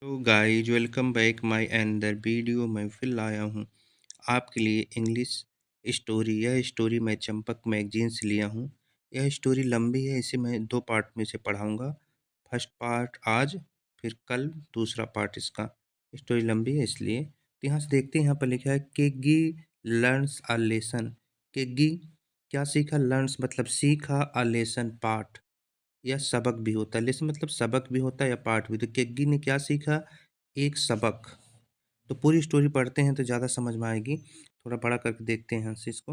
तो guys welcome back my another video. मैं फिर लाया हूँ आपके लिए इंग्लिश स्टोरी। यह स्टोरी मैं चंपक मैगजीन से लिया हूँ। यह स्टोरी लंबी है, इसे मैं दो पार्ट में से पढ़ाऊँगा। फर्स्ट पार्ट आज, फिर कल दूसरा पार्ट इसका। स्टोरी लंबी है इसलिए। तो यहाँ से देखते हैं, यहाँ पर लिखा है केगी लर्न्स अ लेसन। केगी क्या सीखा? लर्न्स मतलब सीखा, अ लेसन पाठ या सबक भी होता है। लेसन मतलब सबक भी होता है या पाठ भी। तो केग्गी ने क्या सीखा? एक सबक। तो पूरी स्टोरी पढ़ते हैं तो ज़्यादा समझ में आएगी। थोड़ा बड़ा करके देखते हैं यहाँ से, इसको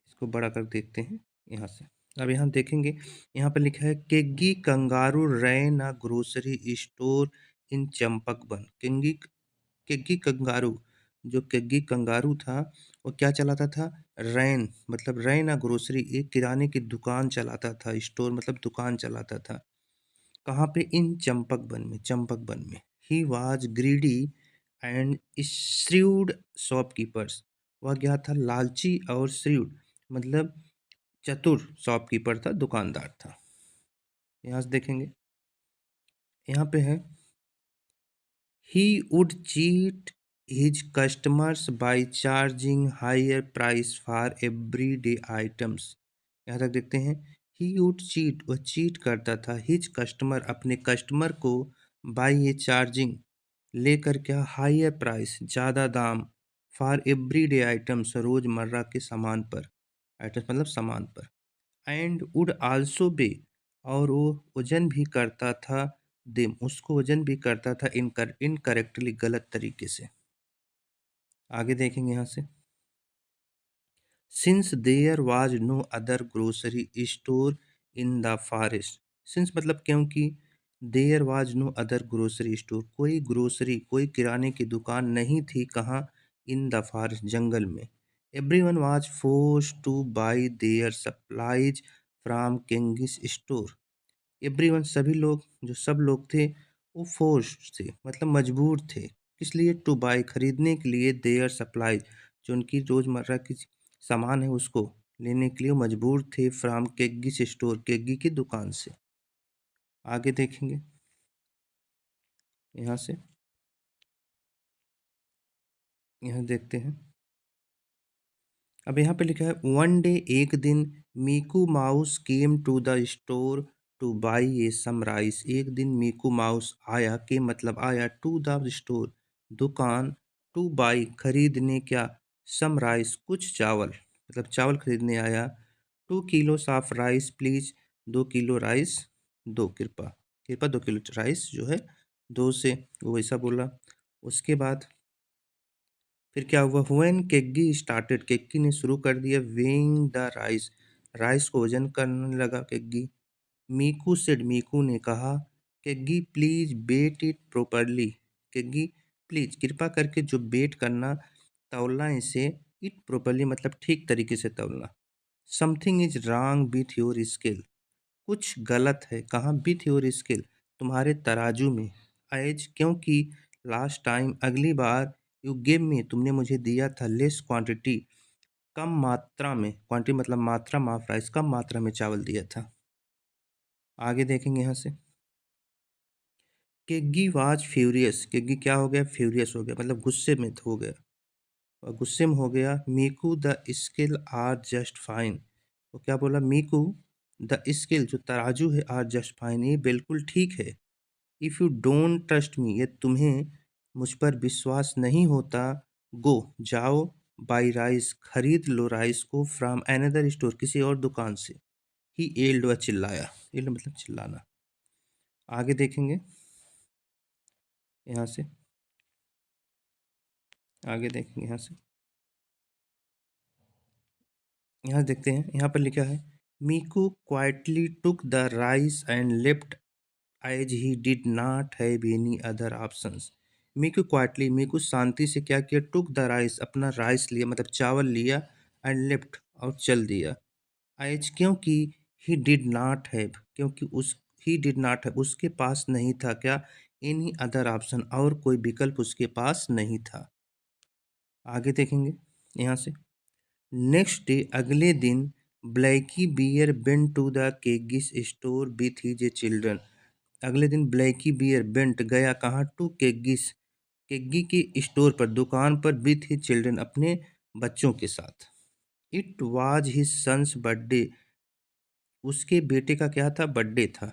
इसको बड़ा कर देखते हैं यहाँ से। अब यहाँ देखेंगे, यहाँ पर लिखा है Keggy Kangaroo ran a grocery store in Champakvan. केंगी केग्गी कंगारू, जो केग्गी कंगारू था, वो क्या चलाता था? रैन मतलब रैन अ ग्रोसरी, एक किराने की दुकान चलाता था। स्टोर मतलब दुकान चलाता था। कहाँ पे? इन चंपकवन में, चंपकवन में। He was greedy and shrewd shopkeepers. वह क्या था? लालची और श्रीव्ड मतलब चतुर शॉपकीपर था, दुकानदार था। यहाँ से देखेंगे, यहाँ पे है he would cheat his customers by charging higher price for everyday items. यहाँ तक देखते हैं, ही वुड चीट, वह चीट करता था, हिज कस्टमर अपने कस्टमर को, बाय ये चार्जिंग लेकर, क्या? हायर प्राइस ज़्यादा दाम, फॉर एवरीडे आइटम्स रोज़मर्रा के सामान पर। आइटम्स मतलब सामान पर। एंड वुड आल्सो बे, और वो वजन भी करता था, देम उसको वजन भी करता था इनकरेक्टली गलत तरीके से। आगे देखेंगे यहाँ से, since there was no other grocery store in the forest. Since मतलब क्योंकि, there was no other grocery store कोई ग्रोसरी, कोई किराने की दुकान नहीं थी। कहाँ? इन द फॉरेस्ट जंगल में। Everyone was force two by there supplies from Kings store. Everyone सभी लोग, जो सब लोग थे, वो फोर्स्ड थे मतलब मजबूर थे। किस लिए? टू बाय खरीदने के लिए, देयर सप्लाई जो उनकी रोजमर्रा की सामान है उसको लेने के लिए मजबूर थे, फ्रॉम केग्गी से स्टोर, केग्गी की दुकान से। आगे देखेंगे यहाँ से, यहाँ देखते हैं। अब यहाँ पे लिखा है वन डे, एक दिन, Meeku mouse came to the store to buy a some rice. एक दिन मीकू माउस आया, के मतलब आया, टू द स्टोर दुकान, टू बाई खरीदने, क्या? सम राइस कुछ चावल, मतलब चावल खरीदने आया। 2 kilo of rice please, 2 kilo rice, दो कृपा, कृपा 2 किलो राइस जो है दो से, वो वैसा बोला। उसके बाद फिर क्या हुआ? व्हेन केग्गी स्टार्टेड, केग्गी ने शुरू कर दिया, वेइंग द राइस, राइस को वजन करने लगा केग्गी। मीकू सेड, मीकू ने कहा, केग्गी प्लीज बेट इट प्रॉपरली, केग्गी प्लीज कृपा करके जो बेट करना, तौलना इसे, इट प्रॉपरली मतलब ठीक तरीके से तौलना। Something is wrong with your scale, कुछ गलत है। कहाँ? विथ योर स्केल, तुम्हारे तराजू में। एज क्योंकि, लास्ट टाइम अगली बार, यू गिव मी तुमने मुझे दिया था, लेस क्वांटिटी कम मात्रा में, क्वांटिटी मतलब मात्रा, माफ राइस कम मात्रा में चावल दिया था। आगे देखेंगे यहाँ से, केग्गी वाज फ्यूरियस, केग्गी क्या हो गया? फ्यूरियस हो गया मतलब गुस्से में हो गया, और गुस्से में हो गया। Meeku the scales are just fine, वो क्या बोला? मीकू द स्किल जो तराजू है, आर जस्ट फाइन ये बिल्कुल ठीक है। If you don't trust me, ये तुम्हें मुझ पर विश्वास नहीं होता, गो जाओ, बाई राइस खरीद लो राइस को, फ्रॉम अनदर स्टोर किसी और दुकान से। ही एल्ड व चिल्लाया, एल्ड मतलब चिल्लाना। आगे देखेंगे यहाँ से, आगे देखेंगे यहाँ से, यहाँ देखते हैं, यहाँ पर लिखा है Meeku quietly took the rice and left as he did not have any other options. Meeku quietly, Meeku शांति से क्या किया? टुक द राइस, अपना राइस लिया मतलब चावल लिया, एंड लेफ्ट और चल दिया। एज क्योंकि, ही डिड नॉट हैव क्योंकि उस, ही डिड नॉट हैव उसके पास नहीं था, क्या? एनी अदर ऑप्शन और कोई विकल्प उसके पास नहीं था। आगे देखेंगे यहाँ से, नेक्स्ट डे अगले दिन, Blackie Bear went to the Keggy's store with his children. अगले दिन ब्लैकी बियर बेंट गया कहाँ? टू केग्गिस, केग्गी के स्टोर पर, दुकान पर, विथ हिज चिल्ड्रन, अपने बच्चों के साथ। It was his son's birthday, उसके बेटे का क्या था? बर्थडे था।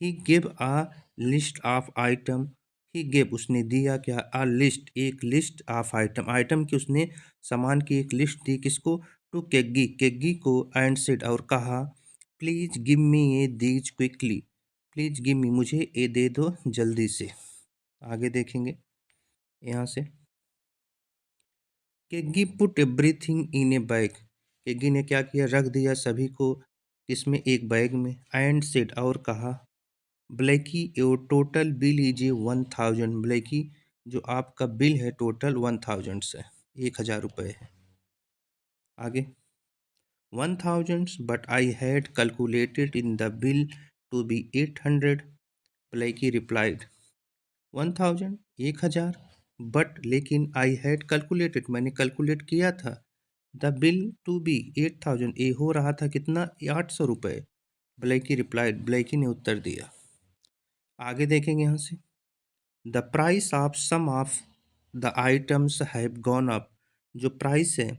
He give a list of item, he give उसने दिया क्या? अ लिस्ट, एक लिस्ट ऑफ आइटम, आइटम की उसने सामान की एक लिस्ट दी, किसको? टू केग्गी, केग्गी को, एंड सेड और कहा, please give me A these quickly, please give me, मुझे ये दे दो जल्दी से। आगे देखेंगे यहाँ से। Keggy put everything in a bag, Keggy ने क्या किया? रख दिया सभी को किसमें? एक बैग में। एंड सेड और कहा, Blackie your total bill is a 1000, Blackie जो आपका बिल है टोटल 1000 से, 1000 रुपये है। आगे 1000 but I had calculated in the bill to be 800, Blackie replied 1000, 1000, but लेकिन आई हैड कैलकुलेटेड, मैंने कैलकुलेट किया था, द बिल टू बी 8000, ये हो रहा था कितना? 800 रुपये। ब्लैकी रिप्लाइड, ब्लैकी ने उत्तर दिया। आगे देखेंगे यहाँ से। The price of some of the items have gone up, जो प्राइस है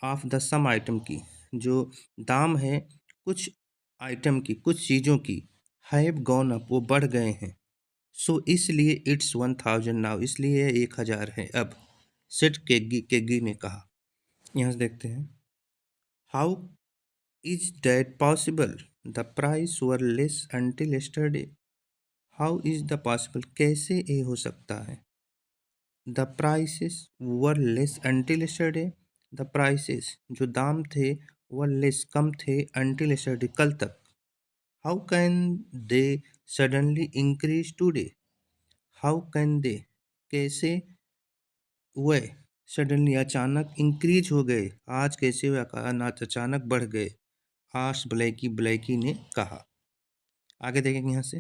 ऑफ द सम आइटम की, जो दाम है कुछ आइटम की, कुछ चीज़ों की, हैव गॉन अप, वो बढ़ गए हैं। सो इसलिए इट्स 1000 नाउ, इसलिए 1000 है अब। सेट केगी, केगी ने कहा। यहाँ से देखते हैं। How is that possible? The price were less until yesterday, how is the possible, कैसे ये हो सकता है? The prices were less until yesterday, the prices जो दाम थे, वर लेस कम थे, अंटिल यस्टरडे कल तक। How can they suddenly increase today, how can they कैसे वह सडनली अचानक इंक्रीज हो गए, आज कैसे हुए अचानक अचानक बढ़ गए? आश ब्लैकी, ब्लैकी ने कहा। आगे देखेंगे यहाँ से।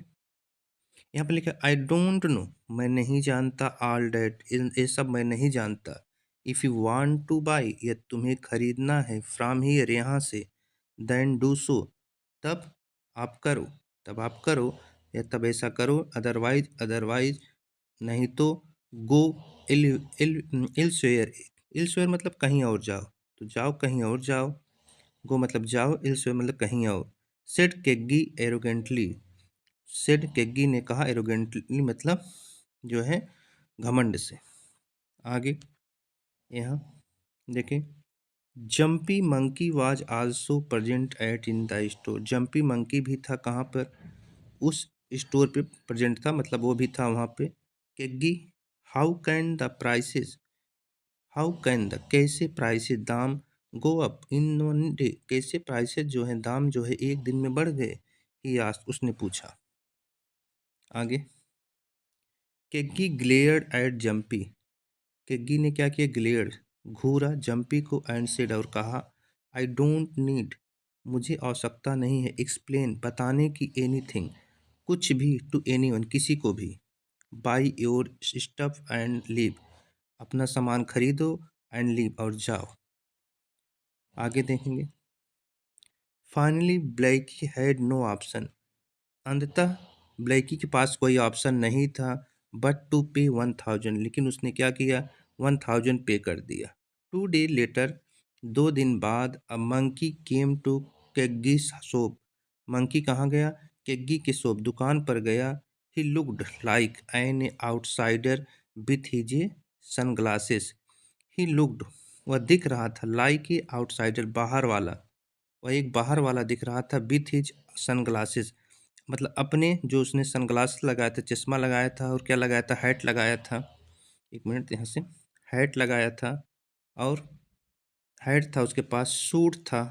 यहाँ पे लिखा आई डोंट नो, मैं नहीं जानता, ऑल डैट, ये सब मैं नहीं जानता। If you want two by, या तुम्हें खरीदना है, फ्रॉम हियर, यहाँ से, देन डू सो, तब आप करो, तब आप करो, या तब ऐसा करो, अदरवाइज, अदरवाइज नहीं तो, गो इल इल इल्सवेयर, इल्सवेयर मतलब कहीं और जाओ, तो जाओ कहीं और जाओ, गो मतलब जाओ, इल्सवेयर मतलब कहीं और। सेड केग्गी एरोगेंटली, सेड केग्गी ने कहा, एरोगेंटली मतलब जो है घमंड से। आगे यहाँ देखें। Jumpy monkey was also present at in the store, jumpy monkey भी था कहाँ पर? उस स्टोर पे प्रेजेंट था, मतलब वो भी था वहाँ पे। Keggy, how can the prices, how can the कैसे प्राइसेस, दाम, go up in one day, कैसे प्राइसेस जो है दाम जो है एक दिन में बढ़ गए? ही आस्क्ड, उसने पूछा। आगे केग्गी ग्लेयर्ड एट जंपी, केग्गी ने क्या किया? ग्लेयर्ड, घूरा जंपी को, एंड सेड और कहा, आई डोंट नीड, मुझे आवश्यकता नहीं है, एक्सप्लेन बताने की, एनीथिंग कुछ भी, टू एनीवन किसी को भी, buy your stuff and leave, अपना सामान खरीदो, एंड लीव और जाओ। आगे देखेंगे। Finally Blackie had no option, अंततः ब्लैकी के पास कोई ऑप्शन नहीं था, बट टू पे 1000, लेकिन उसने क्या किया? 1000 पे कर दिया। 2 डे लेटर, 2 दिन बाद, a monkey came to Keggy's shop, monkey कहाँ गया? केग्गी के शॉप, दुकान पर गया। He looked like an outsider with his sunglasses, he looked, वह दिख रहा था, लाइक ए आउटसाइडर, बाहर वाला, वह एक बाहर वाला दिख रहा था, विथ हिज सनग्लासेस मतलब अपने, जो उसने सनग्लास लगाया था, चश्मा लगाया था, और क्या लगाया था? हैट लगाया था। एक मिनट यहाँ से। हैट लगाया था, और हैट था उसके पास, सूट था,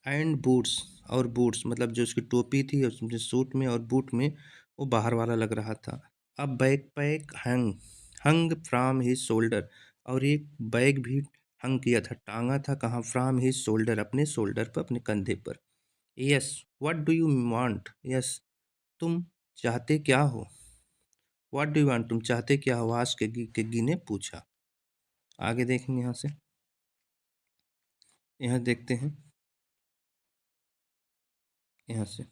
एंड बूट्स, और बूट्स मतलब जो उसकी टोपी थी, उसमें सूट में और बूट में वो बाहर वाला लग रहा था। अब back pack hung, hung from his shoulder, और एक बैग भी हंग किया था, टांगा था कहाँ? फ्रॉम हिज शोल्डर, अपने शोल्डर पर, अपने कंधे पर। Yes, what do you want, yes तुम चाहते क्या हो? व्हाट डू यू वांट, तुम चाहते क्या हो? आज केगी ने पूछा। आगे देखेंगे यहाँ से। यहाँ देखते हैं, यहाँ से।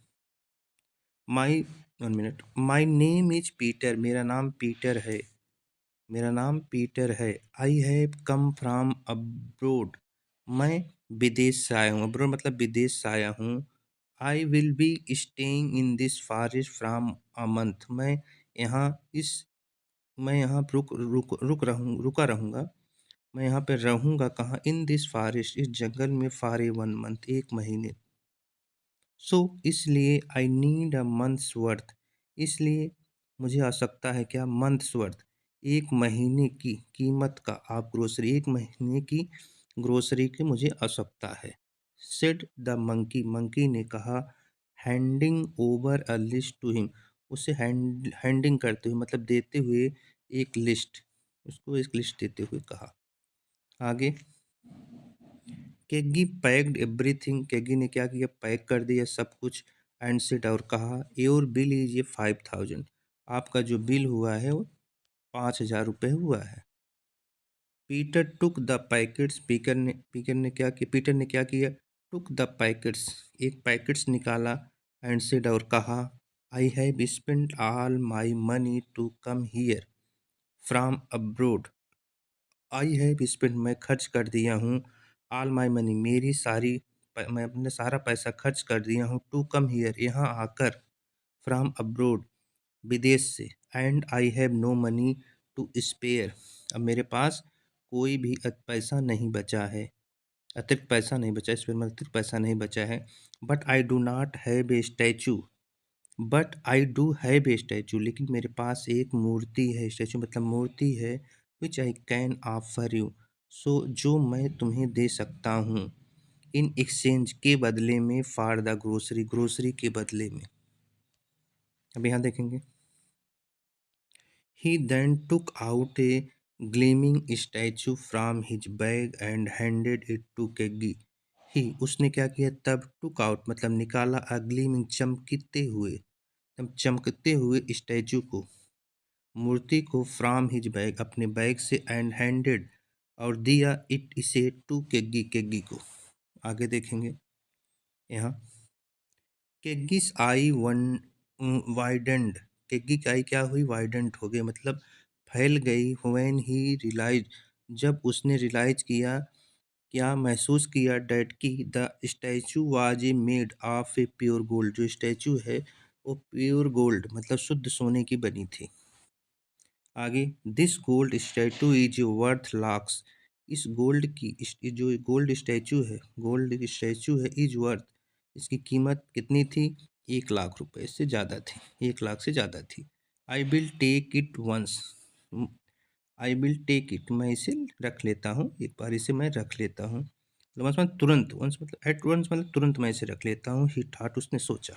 माई 1 minute. My name is Peter, मेरा नाम पीटर है। मेरा नाम पीटर है। I have come from abroad, मैं विदेश से आया हूँ। अब्रोड मतलब विदेश से आया हूँ। I will be staying in this forest from a month, यहाँ इस मैं यहाँ रुका रहूँगा। मैं यहाँ पे रहूँगा कहाँ? इन दिस फॉरेस्ट, इस जंगल में, फॉर ए 1 मंथ, 1 महीने। सो इसलिए I need a months worth, इसलिए मुझे आवश्यकता है क्या? मंथ्स वर्थ, 1 महीने की कीमत का। आप ग्रोसरी, 1 महीने की ग्रोसरी की मुझे आवश्यकता है। सेड द मंकी, मंकी ने कहा। Handing over a list to him, उसे हैंडिंग करते हुए मतलब देते हुए एक लिस्ट, उसको एक लिस्ट देते हुए कहा। आगे, केगी पैक्ड एवरीथिंग, केगी ने क्या किया? पैक कर दिया सब कुछ। एंड सेड, और कहा, योर बिल इज ये 5000, आपका जो बिल हुआ है वो 5000 रुपये हुआ है। Peter took the packets, Peter ने क्या किया? टुक द पैकेट्स, एक पैकेट्स निकाला। एंड सेड, और कहा, I have spent all my money to come here from abroad. I have spent, मैं खर्च कर दिया हूँ। ऑल माई मनी, मैं अपना सारा पैसा खर्च कर दिया हूँ। टू कम हियर, यहाँ आकर। फ्रॉम अब्रोड, विदेश से। And I have no money to spare, अब मेरे पास कोई भी पैसा नहीं बचा है। अतिरिक्त पैसा नहीं बचा, स्पेयर में अतिरिक्त पैसा नहीं बचा है। But I do not have a statue, but I do have a statue, लेकिन मेरे पास एक मूर्ति है। स्टैचू मतलब मूर्ति है। विच आई कैन ऑफर यू, सो जो मैं तुम्हें दे सकता हूँ। इन एक्सचेंज, के बदले में। फॉर द ग्रोसरी, ग्रोसरी के बदले में। अब यहाँ देखेंगे, he then took out a gleaming statue from his bag and handed it to Keggy. He, उसने क्या किया? तब टुक आउट मतलब निकाला, अ ग्लीमिंग चमकते हुए, चमकते हुए स्टैचू को, मूर्ति को। फ्रॉम हिज बैग, अपने बैग से। एंड हैंडेड, और दिया, इट इसे, टू केगी, केगी को। आगे देखेंगे यहाँ, केगिस आई वन वाइडेंड, केगी की आई क्या हुई? वाइडेंट हो गई मतलब फैल गई। व्हेन ही रियलाइज, जब उसने रियलाइज किया, क्या महसूस किया? डैट की the statue was a made of a pure gold, जो स्टैचू है वो प्योर गोल्ड मतलब शुद्ध सोने की बनी थी। आगे, this gold statue is worth lakhs, इस गोल्ड की, जो गोल्ड स्टैचू है, इज वर्थ, इसकी कीमत कितनी थी? 1 लाख रुपए से ज़्यादा थी, 1 लाख से ज़्यादा थी। I will take it once, I will take it, मैं इसे रख लेता हूँ, एक बार इसे मैं रख लेता हूँ। वंस मतलब तुरंत, वंस मतलब एट वंस मतलब तुरंत मैं इसे रख लेता हूँ। ही थॉट, उसने सोचा।